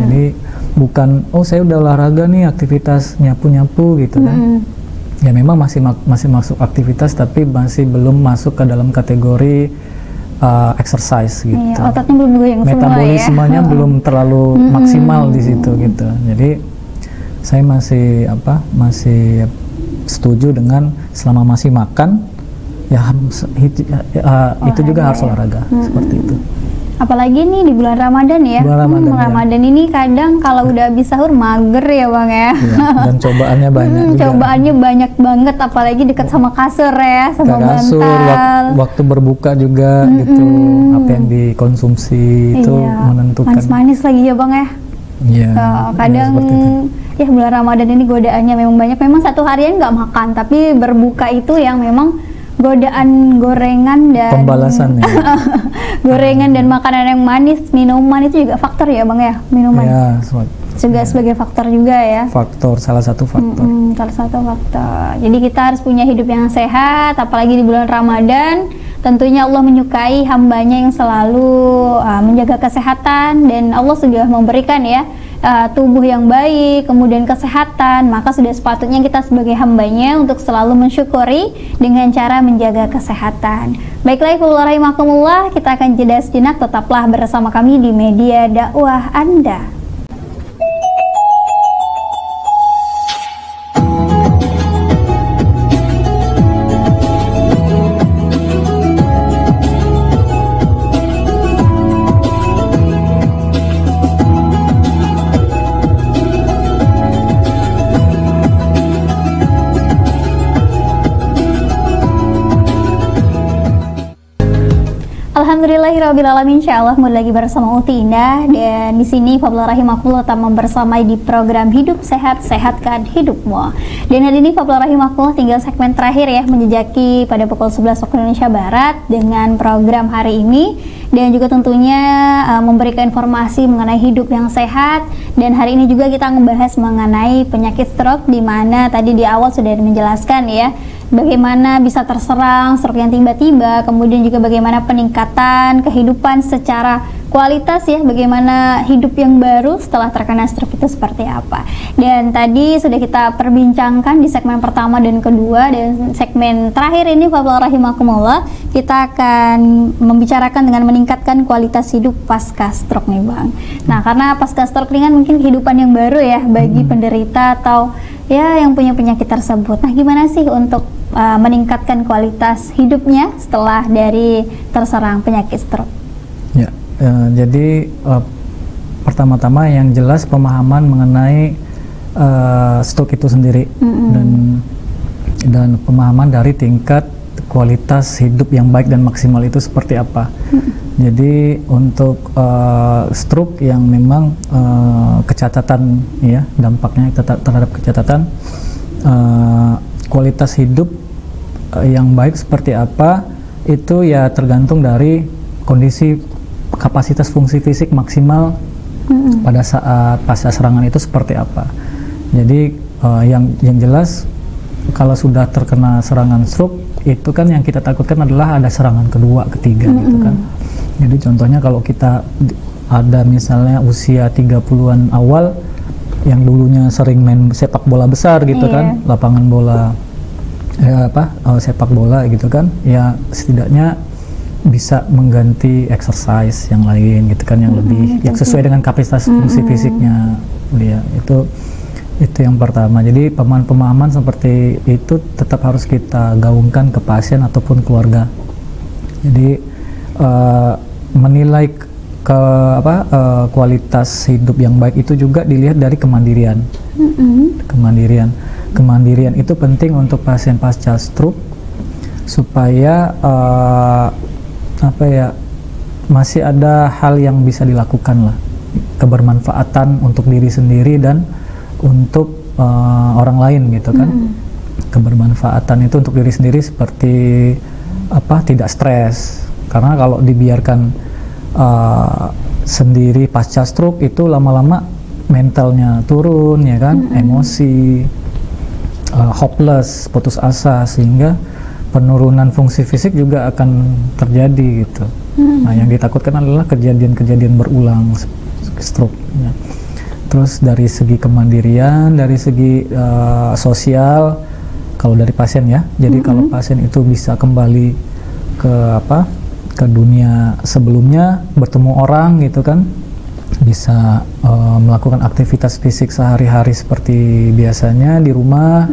Jadi bukan saya udah olahraga nih, aktivitas nyapu gitu kan. Ya memang masih masuk aktivitas, tapi masih belum masuk ke dalam kategori exercise gitu. Otaknya belum goyang semua ya. Metabolismenya belum terlalu maksimal di situ gitu. Jadi saya masih setuju dengan selama masih makan ya itu juga harus olahraga seperti itu. Apalagi nih di bulan Ramadan ya. Ramadan ini kadang kalau udah habis sahur mager ya Bang ya. Dan cobaannya banyak juga. Cobaannya banyak banget, apalagi dekat sama kasur ya, sama bantal. Waktu berbuka juga gitu. Apa yang dikonsumsi itu menentukan. Manis-manis lagi ya Bang ya. Iya. Kadang ya bulan Ramadan ini godaannya memang banyak. Memang satu harian nggak makan, tapi berbuka itu yang memang godaan gorengan dan pembalasan ya. gorengan dan makanan yang manis, minuman itu juga faktor ya Bang ya, minuman. Ya, juga sebagai faktor juga ya. Faktor, salah satu faktor. Salah satu faktor. Jadi kita harus punya hidup yang sehat, apalagi di bulan Ramadan. Tentunya Allah menyukai hambanya yang selalu menjaga kesehatan, dan Allah sudah memberikan ya tubuh yang baik, kemudian kesehatan. Maka sudah sepatutnya kita sebagai hambanya untuk selalu mensyukuri dengan cara menjaga kesehatan. Baiklah ibu rahimakumullah, kita akan jeda sejenak, tetaplah bersama kami di media dakwah Anda. Alhamdulillahirobbilalamin, insyaallah kembali lagi bersama Uti Indah, dan di sini Fadla Rahimakumullah tamam bersamai di program Hidup Sehat, Sehatkan Hidupmu. Dan hari ini Fadla Rahimakumullah tinggal segmen terakhir ya, menjejaki pada pukul 11 waktu Indonesia Barat dengan program hari ini, dan juga tentunya memberikan informasi mengenai hidup yang sehat. Dan hari ini juga kita membahas mengenai penyakit stroke, di mana tadi di awal sudah menjelaskan ya bagaimana bisa terserang stroke yang tiba-tiba, kemudian juga bagaimana peningkatan kehidupan secara kualitas ya, bagaimana hidup yang baru setelah terkena stroke itu seperti apa. Dan tadi sudah kita perbincangkan di segmen pertama dan kedua, dan segmen terakhir ini Fadla Rahimakumullah kita akan membicarakan dengan meningkatkan kualitas hidup pasca stroke nih Bang. Nah, karena pasca stroke ini kan mungkin kehidupan yang baru ya bagi penderita atau ya yang punya penyakit tersebut. Nah, gimana sih untuk meningkatkan kualitas hidupnya setelah dari terserang penyakit stroke? Ya, jadi pertama-tama yang jelas pemahaman mengenai stroke itu sendiri, dan pemahaman dari tingkat kualitas hidup yang baik dan maksimal itu seperti apa. Jadi untuk stroke yang memang kecacatan ya, dampaknya terhadap kecacatan, kualitas hidup yang baik seperti apa itu ya tergantung dari kondisi kapasitas fungsi fisik maksimal pada saat pasca serangan itu seperti apa. Jadi yang jelas kalau sudah terkena serangan stroke itu kan yang kita takutkan adalah ada serangan kedua, ketiga gitu kan. Jadi contohnya kalau kita ada misalnya usia 30-an awal yang dulunya sering main sepak bola besar gitu kan, lapangan bola sepak bola gitu kan, ya setidaknya bisa mengganti exercise yang lain gitu kan, yang lebih yang sesuai dengan kapasitas fungsi fisiknya dia. Itu yang pertama. Jadi pemahaman seperti itu tetap harus kita gaungkan ke pasien ataupun keluarga. Jadi menilai kualitas hidup yang baik itu juga dilihat dari kemandirian. Kemandirian itu penting untuk pasien pasca stroke supaya masih ada hal yang bisa dilakukan lah, kebermanfaatan untuk diri sendiri dan untuk orang lain gitu kan. Kebermanfaatan itu untuk diri sendiri seperti tidak stres, karena kalau dibiarkan sendiri pasca stroke itu lama-lama mentalnya turun ya kan, emosi, hopeless, putus asa, sehingga penurunan fungsi fisik juga akan terjadi gitu. Nah, yang ditakutkan adalah kejadian-kejadian berulang stroke ya. Terus dari segi kemandirian, dari segi sosial, kalau dari pasien ya, jadi kalau pasien itu bisa kembali ke dunia sebelumnya, bertemu orang gitu kan, bisa melakukan aktivitas fisik sehari-hari seperti biasanya di rumah,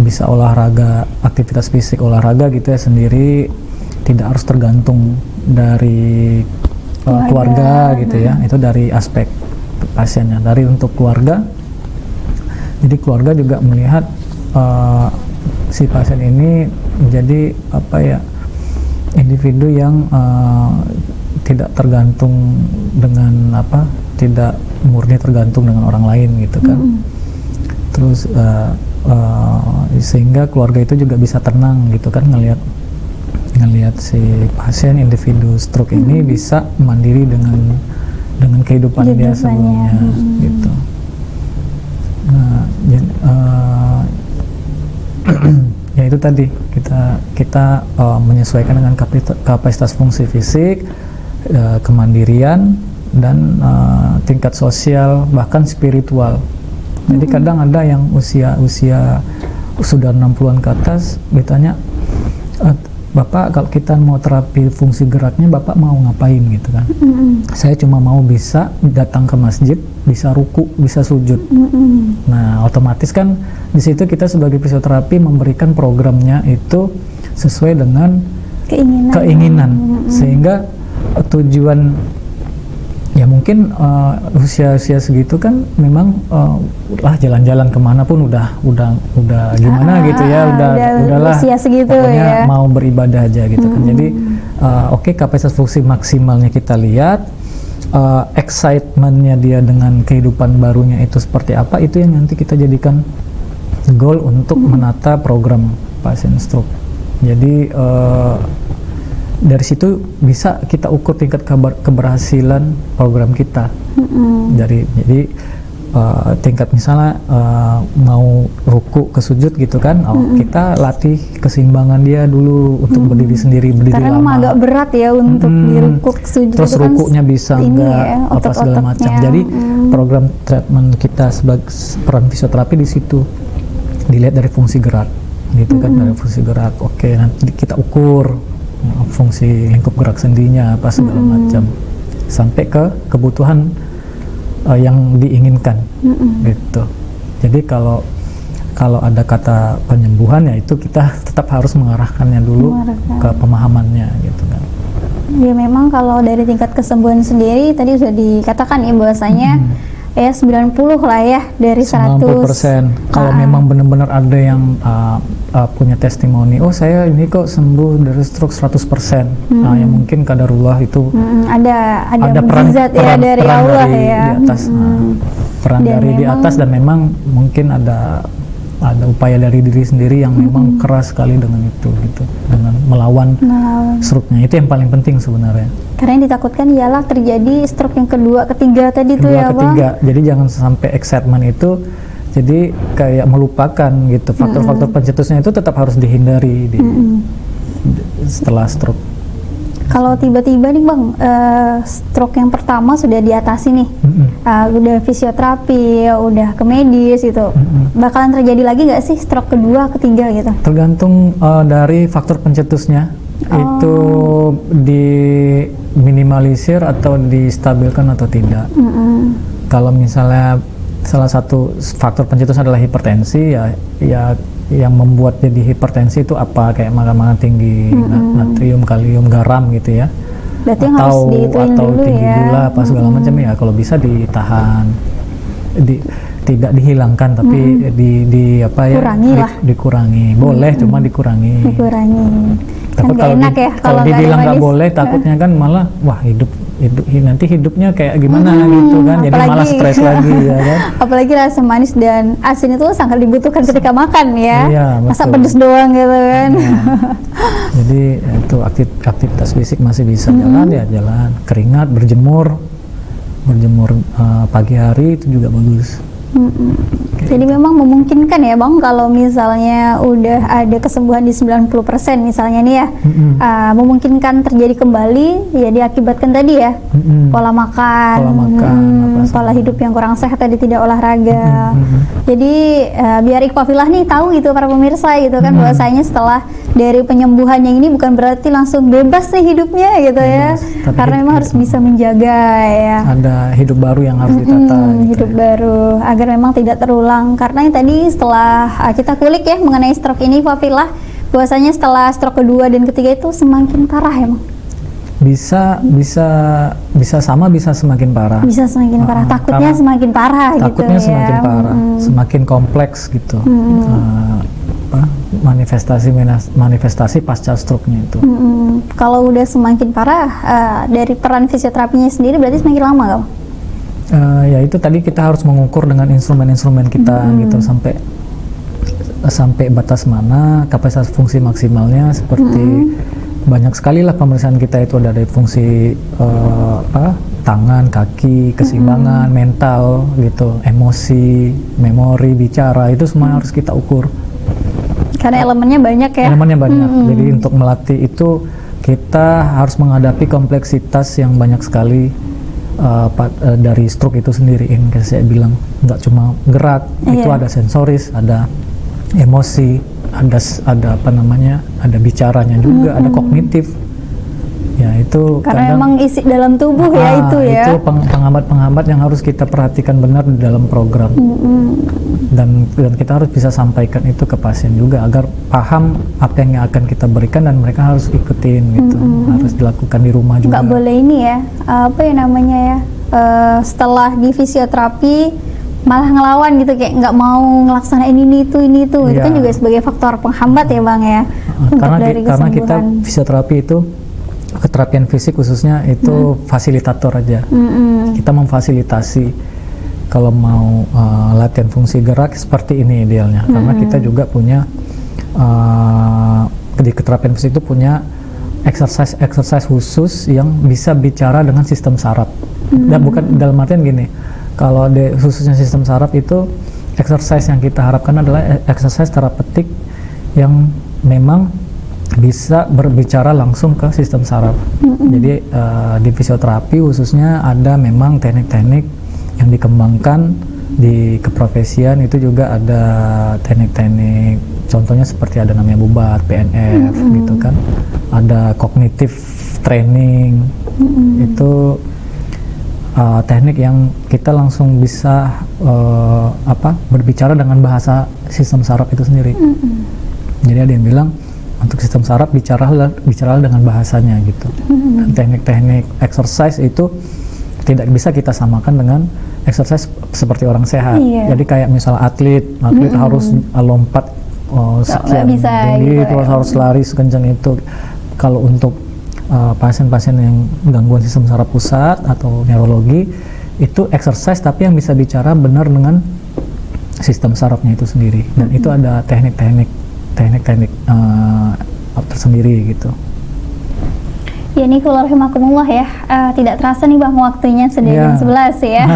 bisa olahraga, aktivitas fisik olahraga gitu ya sendiri, tidak harus tergantung dari keluarga gitu ya. Itu dari aspek pasiennya. Dari untuk keluarga, jadi keluarga juga melihat si pasien ini menjadi individu yang tidak tergantung dengan tidak murni tergantung dengan orang lain gitu kan. Terus sehingga keluarga itu juga bisa tenang gitu kan, ngelihat si pasien individu stroke ini bisa mandiri dengan kehidupan dia sebelumnya gitu. Nah, ya itu tadi kita menyesuaikan dengan kapasitas fungsi fisik, kemandirian, dan tingkat sosial bahkan spiritual. Jadi kadang ada yang usia sudah 60-an ke atas ditanya, Bapak kalau kita mau terapi fungsi geraknya Bapak mau ngapain gitu kan. Saya cuma mau bisa datang ke masjid, bisa ruku, bisa sujud. Nah otomatis kan di situ kita sebagai fisioterapi memberikan programnya itu sesuai dengan keinginan. Sehingga tujuan ya mungkin usia segitu kan memang jalan-jalan kemana pun udah gimana gitu ya, udahlah usia segitu pokoknya ya, mau beribadah aja gitu kan. Jadi oke, kapasitas fungsi maksimalnya kita lihat, excitementnya dia dengan kehidupan barunya itu seperti apa, itu yang nanti kita jadikan goal untuk menata program pasien stroke. Jadi dari situ bisa kita ukur tingkat keberhasilan program kita. Jadi tingkat misalnya mau ruku ke sujud gitu kan, kita latih keseimbangan dia dulu untuk berdiri sendiri, berdiri karena lama. Karena agak berat ya untuk di ruku sujud. Terus rukunya kan bisa enggak apa segala macam. Jadi program treatment kita sebagai peran fisioterapi di situ dilihat dari fungsi gerak gitu kan, dari fungsi gerak. Oke, nanti kita ukur fungsi lingkup gerak sendinya apa segala macam sampai ke kebutuhan yang diinginkan gitu. Jadi kalau ada kata penyembuhan ya itu kita tetap harus mengarahkannya dulu ke pemahamannya gitu kan. Ya memang kalau dari tingkat kesembuhan sendiri tadi sudah dikatakan ya bahwasanya ya 90 lah ya dari 100%. Kalau memang benar-benar ada yang punya testimoni, oh saya ini kok sembuh dari stroke 100%. Nah, yang mungkin kadarullah itu ada peran dari Allah dari ya. Di atas, peran Dan dari di atas, dan memang mungkin ada upaya dari diri sendiri yang memang keras sekali dengan itu gitu, dengan melawan stroke-nya. Itu yang paling penting sebenarnya. Karena yang ditakutkan ialah terjadi stroke yang kedua, ketiga tadi tuh ya Bang. Jadi jangan sampai excitement itu jadi kayak melupakan gitu. Faktor-faktor pencetusnya itu tetap harus dihindari setelah stroke. Kalau tiba-tiba nih Bang, stroke yang pertama sudah diatasi nih, udah fisioterapi, udah ke medis gitu, bakalan terjadi lagi nggak sih stroke kedua, ketiga gitu? Tergantung dari faktor pencetusnya, itu diminimalisir atau distabilkan atau tidak. Kalau misalnya salah satu faktor pencetus adalah hipertensi, ya yang membuat jadi hipertensi itu apa, kayak makan tinggi natrium, kalium, garam gitu ya. Berarti harus dihituin dulu tinggi ya. gula apa segala macam ya. Kalau bisa ditahan, tidak dihilangkan tapi dikurangi. Boleh cuma dikurangi. Tapi kalau dibilang nggak boleh, takutnya kan malah nanti hidupnya kayak gimana gitu kan, jadi malah stres lagi ya kan. Apalagi rasa manis dan asin itu sangat dibutuhkan ketika makan ya. Iya, masa pedes doang gitu kan. Jadi itu aktivitas fisik masih bisa jalan ya jalan, keringat, berjemur pagi hari itu juga bagus. Jadi memang memungkinkan ya Bang, kalau misalnya udah ada kesembuhan di 90% misalnya nih ya, memungkinkan terjadi kembali ya diakibatkan tadi ya pola makan, pola hidup yang kurang sehat tadi, tidak olahraga. Jadi biar Ikhwafillah nih tahu gitu para pemirsa gitu kan, bahwasanya setelah dari penyembuhan yang ini bukan berarti langsung bebas nih hidupnya gitu ya, karena memang harus bisa menjaga ya. Ada hidup baru yang harus ditata. Hidup baru agar memang tidak terulang. Karena yang tadi setelah kita kulik ya mengenai stroke ini Ikhwafillah, bahwasanya setelah stroke kedua dan ketiga itu semakin parah ya Bang? Bisa sama, bisa semakin parah. Bisa semakin parah. Takutnya semakin parah gitu ya. Takutnya semakin parah, semakin kompleks gitu. Manifestasi pasca stroke-nya itu. Kalau udah semakin parah, dari peran fisioterapinya sendiri berarti semakin lama gak? Ya itu tadi kita harus mengukur dengan instrumen-instrumen kita gitu, sampai sampai batas mana kapasitas fungsi maksimalnya, seperti banyak sekali lah pemeriksaan kita itu ada dari fungsi tangan, kaki, keseimbangan, mental gitu, emosi, memori, bicara, itu semua harus kita ukur. Karena elemennya banyak ya. Elemennya banyak. Jadi untuk melatih itu kita harus menghadapi kompleksitas yang banyak sekali dari stroke itu sendiri. Kayak saya bilang, nggak cuma gerak, itu ada sensoris, ada emosi, ada apa namanya, ada bicaranya juga, ada kognitif. Ya itu karena emang isi dalam tubuh ya itu ya. Itu penghambat-penghambat yang harus kita perhatikan benar di dalam program. Dan kita harus bisa sampaikan itu ke pasien juga agar paham apa yang akan kita berikan dan mereka harus ikutin gitu. Harus dilakukan di rumah juga. Nggak boleh ini ya, apa ya namanya ya, setelah di fisioterapi malah ngelawan gitu, kayak nggak mau ngelaksanain ini itu itu kan juga sebagai faktor penghambat ya Bang ya. Karena kita fisioterapi itu keterapian fisik khususnya itu fasilitator aja. Kita memfasilitasi kalau mau latihan fungsi gerak seperti ini idealnya, karena kita juga punya di keterapian fisik itu punya exercise khusus yang bisa bicara dengan sistem saraf. Dan bukan dalam artian gini, kalau khususnya sistem saraf itu exercise yang kita harapkan adalah exercise terapeutik yang memang bisa berbicara langsung ke sistem saraf. Jadi di fisioterapi khususnya ada memang teknik-teknik yang dikembangkan di keprofesian, itu juga ada teknik-teknik, contohnya seperti ada namanya bubat, PNF gitu kan, ada cognitive training, itu teknik yang kita langsung bisa berbicara dengan bahasa sistem saraf itu sendiri. Jadi ada yang bilang untuk sistem saraf bicaralah dengan bahasanya gitu. Dan teknik-teknik exercise itu tidak bisa kita samakan dengan exercise seperti orang sehat. Jadi kayak misalnya atlet harus lompat sekian tinggi, gitu, harus lari sekencang itu. Kalau untuk pasien-pasien yang gangguan sistem saraf pusat atau neurologi, itu exercise tapi yang bisa bicara benar dengan sistem sarafnya itu sendiri. Dan itu ada teknik-teknik tersendiri gitu. Ya nih, kalau rahimakumullah ya, tidak terasa nih Bang waktunya sudah jam 11 ya.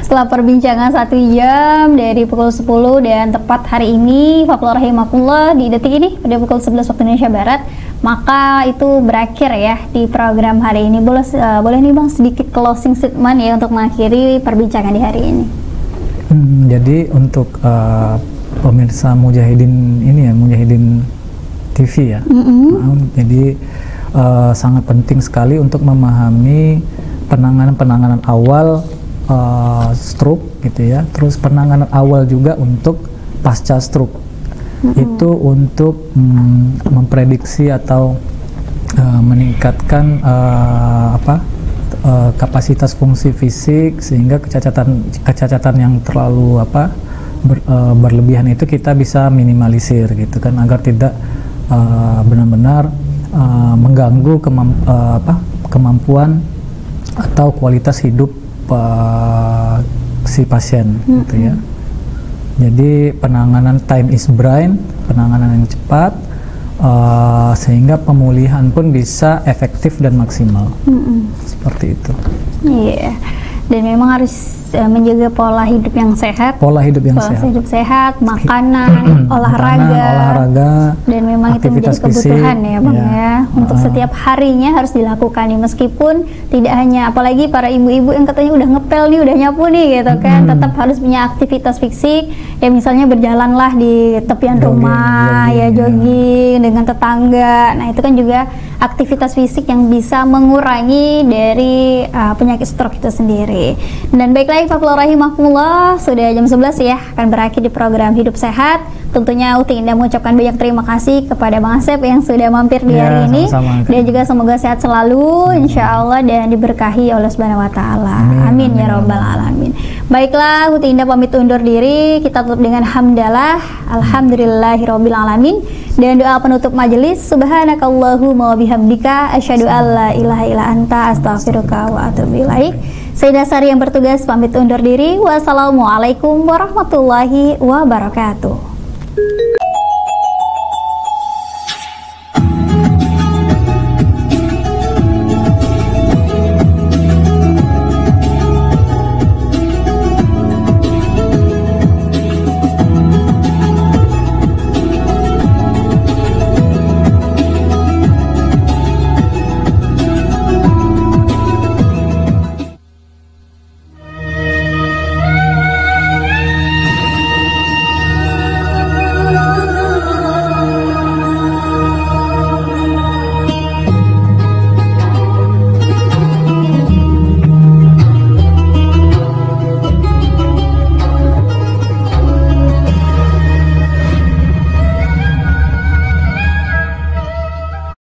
Setelah perbincangan 1 jam dari pukul 10 dan tepat hari ini, Fakullah rahimakumullah, di detik ini pada pukul 11 waktu Indonesia Barat, maka itu berakhir ya di program hari ini. Boleh nih Bang sedikit closing statement ya untuk mengakhiri perbincangan di hari ini. Jadi untuk pemirsa Mujahidin ini ya, Mujahidin TV ya, jadi sangat penting sekali untuk memahami penanganan awal stroke gitu ya, terus penanganan awal juga untuk pasca stroke. Itu untuk memprediksi atau meningkatkan kapasitas fungsi fisik, sehingga kecacatan yang terlalu berlebihan itu kita bisa minimalisir gitu kan, agar tidak benar-benar mengganggu kemampuan atau kualitas hidup si pasien gitu ya. Jadi penanganan time is brain, penanganan yang cepat, sehingga pemulihan pun bisa efektif dan maksimal. Seperti itu. Iya. Dan memang harus menjaga pola hidup yang sehat, hidup sehat, makanan, olahraga, dan memang itu menjadi kebutuhan fisik, ya Bang ya. Untuk setiap harinya harus dilakukan nih, meskipun tidak hanya, apalagi para ibu-ibu yang katanya udah ngepel nih, udah nyapu nih gitu kan, tetap harus punya aktivitas fisik ya, misalnya berjalanlah di tepian rumah, jogging dengan tetangga. Nah itu kan juga aktivitas fisik yang bisa mengurangi dari penyakit stroke itu sendiri. Dan baiklah Fakullah rahimahkumullah, sudah jam 11 ya, akan berakhir di program Hidup Sehat. Tentunya Uti Indah mengucapkan banyak terima kasih kepada Bang Asep yang sudah mampir di hari ini, dan juga semoga sehat selalu insya Allah dan diberkahi oleh Subhanahu wa Ta'ala. Amin ya Rabbal Alamin. Baiklah, Uti Indah pamit undur diri. Kita tutup dengan hamdalah, alhamdulillahirabbil alamin, dan doa penutup majelis, subhanakallahumma wa bihamdika asyhadu alla ilaha illa anta astaghfiruka wa atubu ilaik. Sayyidah Sari yang bertugas pamit undur diri. Wassalamualaikum warahmatullahi wabarakatuh.